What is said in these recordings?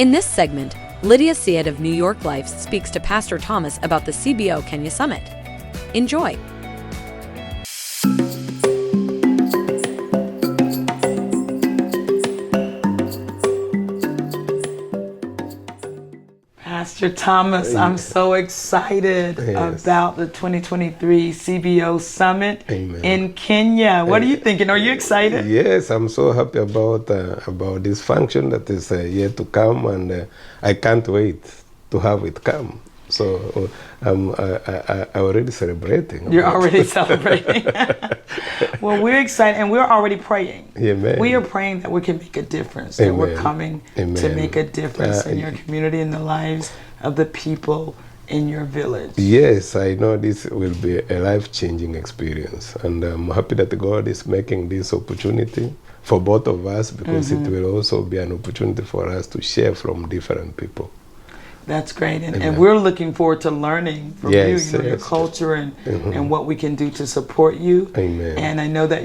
In this segment, Lydia Syed of New York Life speaks to Pastor Thomas about the CBO Kenya Summit. Enjoy. Pastor Thomas, I'm so excited about the 2023 CBO Summit in Kenya. What are you thinking? Are you excited? Yes, I'm so happy about this function that is yet to come, and I can't wait to have it come. So I'm already celebrating. You're already celebrating. Well, we're excited, and we're already praying. Amen. We are praying that we can make a difference, that we're coming to make a difference in your community, in the lives of the people in your village. Yes, I know this will be a life-changing experience, and I'm happy that God is making this opportunity for both of us, because it will also be an opportunity for us to share from different people. That's great, and we're looking forward to learning from you, your culture, and what we can do to support you. Amen. And I know that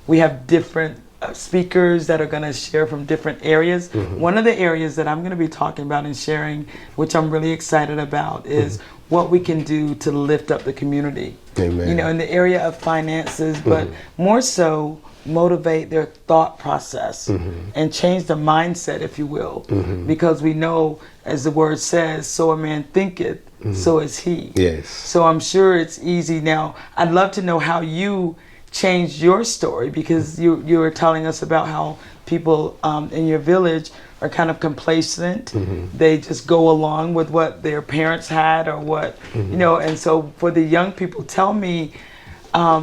we have different speakers that are going to share from different areas. One of the areas that I'm going to be talking about and sharing, which I'm really excited about, is what we can do to lift up the community. Amen. You know, in the area of finances, but more so motivate their thought process and change the mindset, if you will, because we know, as the word says, so a man thinketh, so is he. Yes. So I'm sure it's easy. Now, I'd love to know how you changed your story, because you were telling us about how people in your village are kind of complacent. They just go along with what their parents had or what, you know, and so for the young people, tell me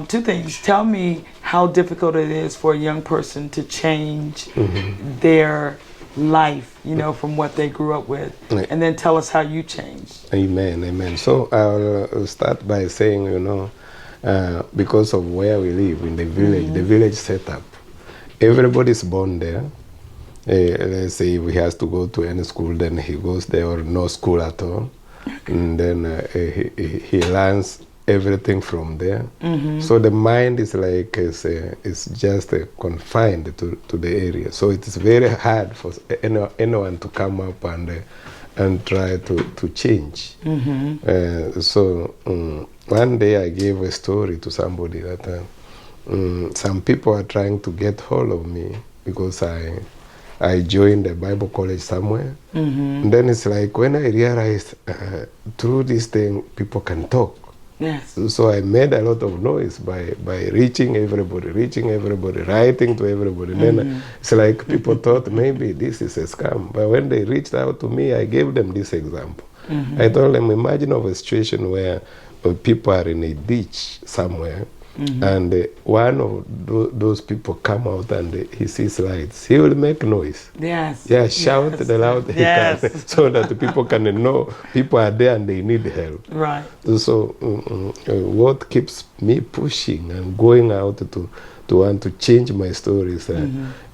two things. Tell me how difficult it is for a young person to change their life, you know, from what they grew up with. And then tell us how you changed. Amen, amen. So I'll start by saying, you know, because of where we live in the village setup, everybody's born there. Let's say if he has to go to any school, then he goes there, or no school at all. And then he learns everything from there. So the mind is like it's just confined to the area. So it is very hard for anyone to come up and try to change. So one day I gave a story to somebody that some people are trying to get hold of me because I joined a Bible college somewhere. And then it's like when I realized through this thing people can talk. Yes. So I made a lot of noise by reaching everybody, writing to everybody. And then it's like people thought maybe this is a scam. But when they reached out to me, I gave them this example. I told them, imagine of a situation where people are in a ditch somewhere, and one of those people come out and he sees lights. He will make noise. Yes. Yeah, shout the loud he can, so that the people can know people are there and they need help. Right. So what keeps me pushing and going out to want to change my stories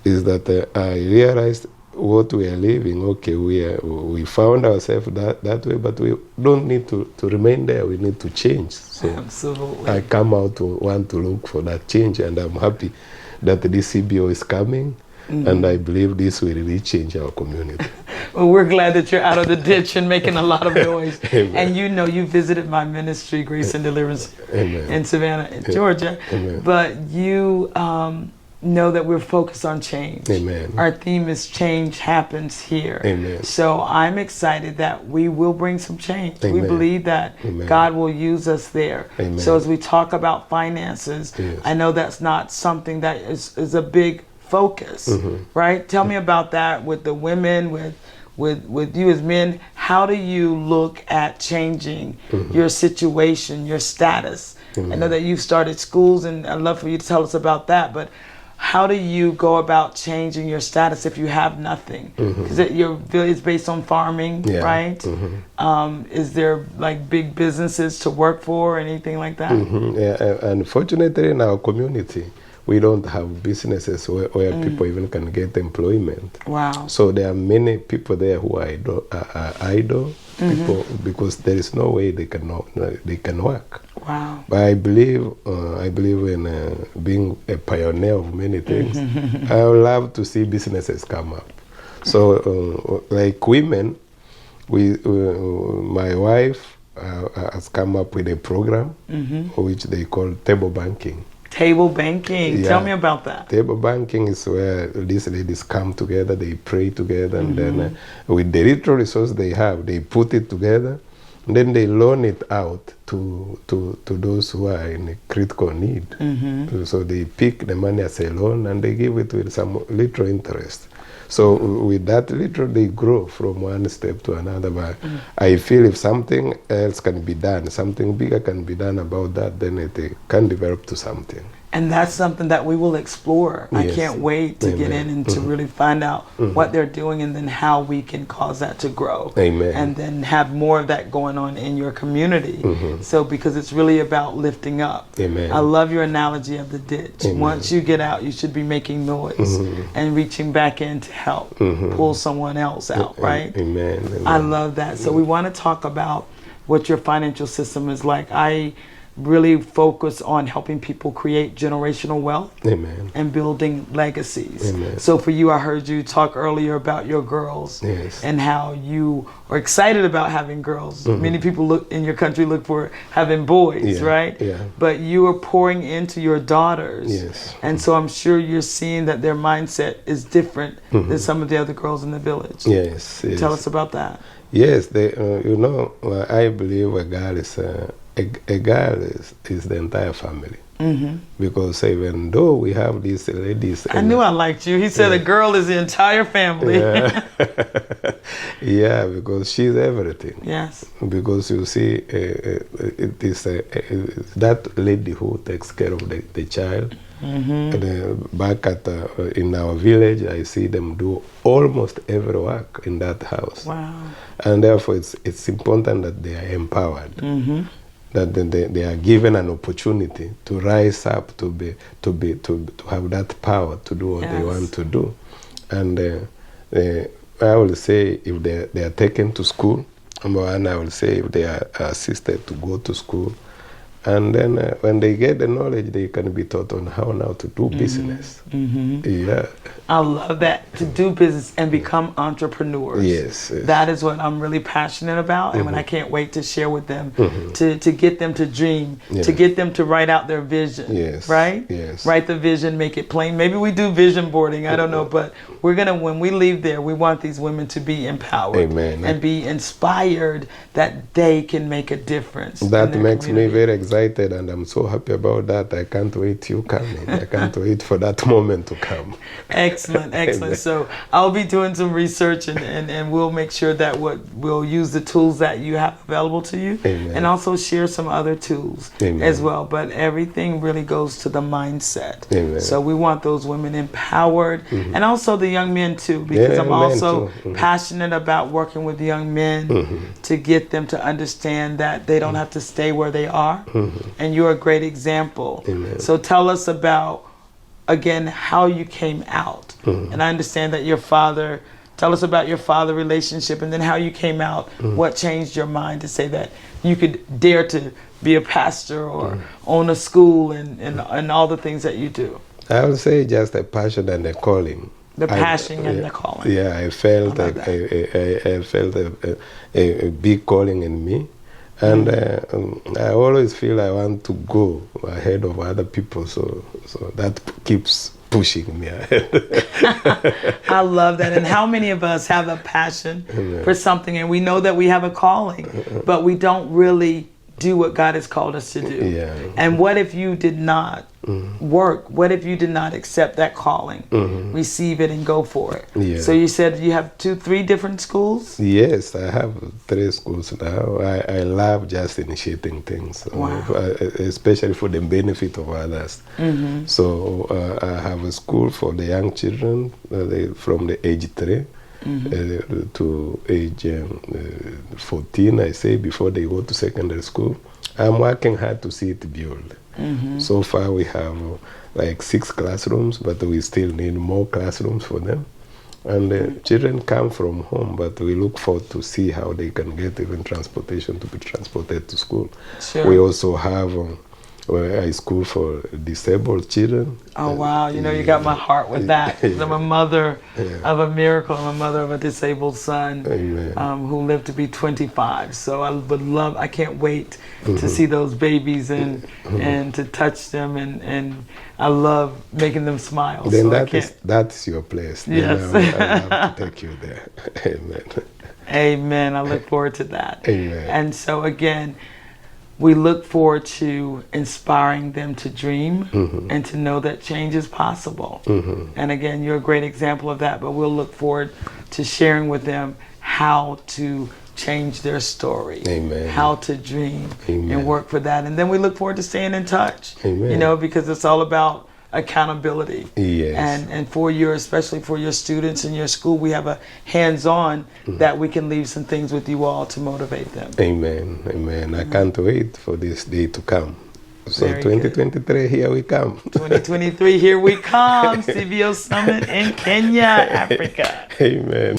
is that I realized what we are living. Okay, we found ourselves that way, but we don't need to remain there. We need to change. So absolutely, I come out to want to look for that change, and I'm happy that this CBO is coming, and I believe this will really change our community. Well, we're glad that you're out of the ditch and making a lot of noise. And you know, you visited my ministry, Grace and Deliverance, in Savannah, Georgia. But you know that we're focused on change. Amen. Our theme is change happens here. Amen. So I'm excited that we will bring some change. We believe that God will use us there. So as we talk about finances, I know that's not something that is a big focus, right? Tell me about that with the women, with you as men. How do you look at changing your situation, your status? I know that you've started schools, and I'd love for you to tell us about that, but how do you go about changing your status if you have nothing? Because your village is based on farming, right? Is there like big businesses to work for or anything like that? Yeah, unfortunately in our community, we don't have businesses where people even can get employment. Wow. So there are many people there who are idle people, because there is no way they can work. Wow. But I believe in being a pioneer of many things. I would love to see businesses come up. So, like women, my wife has come up with a program which they call table banking. Table banking. Tell me about that. Table banking is where these ladies come together, they pray together, and then with the little resource they have, they put it together, and then they loan it out to those who are in a critical need. So they pick the money as a loan and they give it with some little interest. So with that little, they grow from one step to another. But I feel if something else can be done, something bigger can be done about that, then it can develop to something. And that's something that we will explore. Yes. I can't wait to get in and to really find out what they're doing and then how we can cause that to grow. Amen. And then have more of that going on in your community. So because it's really about lifting up. Amen. I love your analogy of the ditch. Amen. Once you get out, you should be making noise and reaching back in to help pull someone else out, right? Amen. Amen. I love that. So we want to talk about what your financial system is like. I really focus on helping people create generational wealth. Amen. And building legacies. Amen. So for you, I heard you talk earlier about your girls. Yes. And how you are excited about having girls. Many people look in your country look for having boys, right? Yeah. But you are pouring into your daughters. Yes. And so I'm sure you're seeing that their mindset is different than some of the other girls in the village. Yes. Yes. Tell us about that. Yes, they, I believe a girl is a girl is the entire family. Because even though we have these ladies, I knew I liked you. He said a girl is the entire family. Yeah. Yeah, because she's everything. Yes. Because you see, it is that lady who takes care of the child. And, back at in our village, I see them do almost every work in that house. Wow. And therefore, it's important that they are empowered. That they are given an opportunity to rise up, to have that power to do what they want to do. And I will say if they are taken to school, number one, I will say if they are assisted to go to school, and then when they get the knowledge, they can be taught on how now to do business. Yeah. I love that, to do business and become entrepreneurs. Yes. That is what I'm really passionate about, and I can't wait to share with them, to get them to dream, to get them to write out their vision. Yes. Right? Yes. Write the vision, make it plain. Maybe we do vision boarding, I don't know, but we're going to, when we leave there, we want these women to be empowered. Amen. And be inspired that they can make a difference. That makes me very excited, and I'm so happy about that. I can't wait you coming. I can't wait for that moment to come. Excellent, excellent. Amen. So I'll be doing some research and we'll make sure that we'll use the tools that you have available to you. Amen. And also share some other tools. Amen. As well. But everything really goes to the mindset. Amen. So we want those women empowered and also the young men too, because I'm also passionate about working with young men to get them to understand that they don't have to stay where they are. And you're a great example. Amen. So tell us about, again, how you came out. And I understand that your father, tell us about your father relationship and then how you came out. What changed your mind to say that you could dare to be a pastor or own a school and all the things that you do? I would say just a passion and a calling. The passion and the calling. Yeah, I felt I felt a big calling in me. And I always feel I want to go ahead of other people, so that keeps pushing me ahead. I love that. And how many of us have a passion for something, and we know that we have a calling, but we don't really do what God has called us to do? Yeah. And what if you did not work? What if you did not accept that calling, receive it, and go for it? Yeah. So you said you have 3 different schools? Yes, I have 3 schools now. I love just initiating things, especially for the benefit of others. So I have a school for the young children from the age 3 to age 14, I say, before they go to secondary school. I'm working hard to see it build. So far we have like 6 classrooms, but we still need more classrooms for them. And the children come from home, but we look forward to see how they can get even transportation to be transported to school. Sure. We also have where I school for disabled children. Oh wow! You know, you got my heart with that. I'm a mother of a miracle. I'm a mother of a disabled son who lived to be 25. So I would love. I can't wait to see those babies and to touch them and I love making them smile. Then so that's your place. Yes, I love to take you there. Amen. Amen. I look forward to that. Amen. And so again, we look forward to inspiring them to dream and to know that change is possible. And again, you're a great example of that, but we'll look forward to sharing with them how to change their story, how to dream and work for that. And then we look forward to staying in touch, you know, because it's all about accountability. And for your, especially for your students in your school, we have a hands-on that we can leave some things with you all to motivate them. Amen. Amen. I can't wait for this day to come. So Very 2023, good. Here we come. 2023, here we come. CBO Summit in Kenya, Africa. Amen.